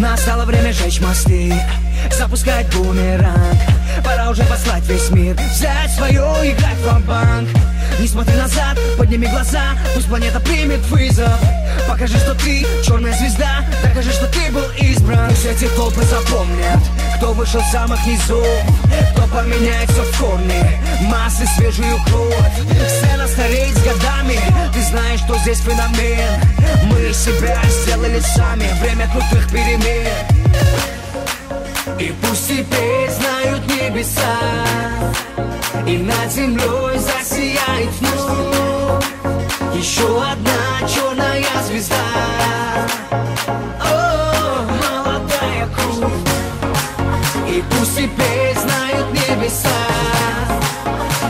Настало время жечь мосты, запускать бумеранг. Пора уже послать весь мир, взять свою, играть ва-банк. Не смотри назад, подними глаза, пусть планета примет вызов. Покажи, что ты черная звезда, докажи, что ты был избран. Пусть эти толпы запомнят, кто вышел в самых низов, кто поменяет все в корне, массы свежую кровь. Сцена стареет с годами, ты знаешь, что здесь феномен. Мы себя сделали сами, время крутых перемен. И пусть теперь знают небеса, и над землей засияет вновь еще одна черная звезда. О, молодая кровь. И пусть теперь знают небеса,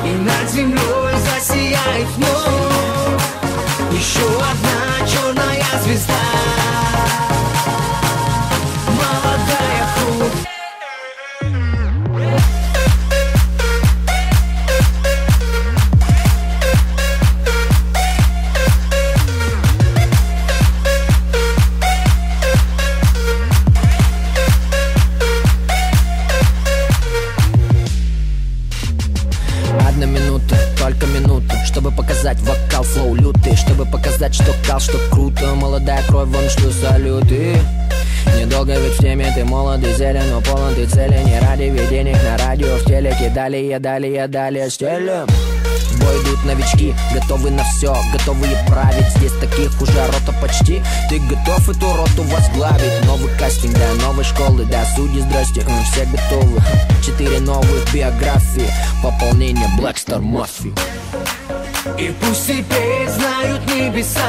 и над землей засияет вновь еще одна черная звезда. Молодая кровь. Одна минута, только минута, чтобы показать вокал, флоу лютый, чтобы показать, что кал, что круто. Молодая кровь, вон шлю салюты. Недолго ведь в теме, ты молодый, зелен, но полон ты цели. Не ради видений на радио, в телеке. Далее стелем. В бой идут новички, готовы на все, готовые править. Здесь таких уже рота почти. Ты готов эту роту возглавить? Новый кастинг, да, новой школы, да, судьи, здрасте, все готовы. 4 новых биографии, пополнение Black Star Mafia. И пусть теперь знают небеса,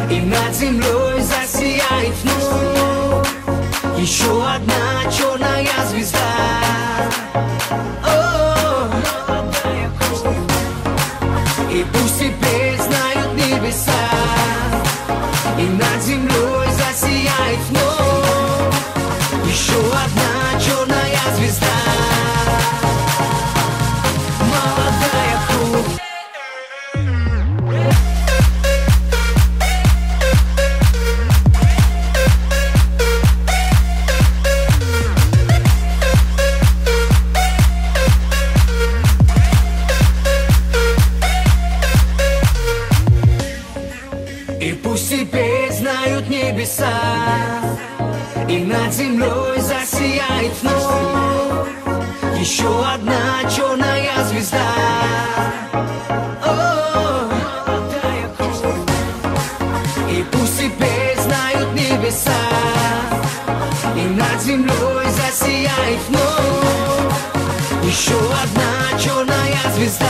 и над землей засияет вновь еще одна черная звезда. О, молодая кровь. И пусть теперь знают небеса, и над землей засияет вновь еще одна черная звезда. Молодая кровь. И пусть теперь знают небеса, и над землей засияет вновь еще одна черная звезда. О, молодая кровь. И пусть теперь знают небеса, и над землей засияет вновь еще одна черная звезда.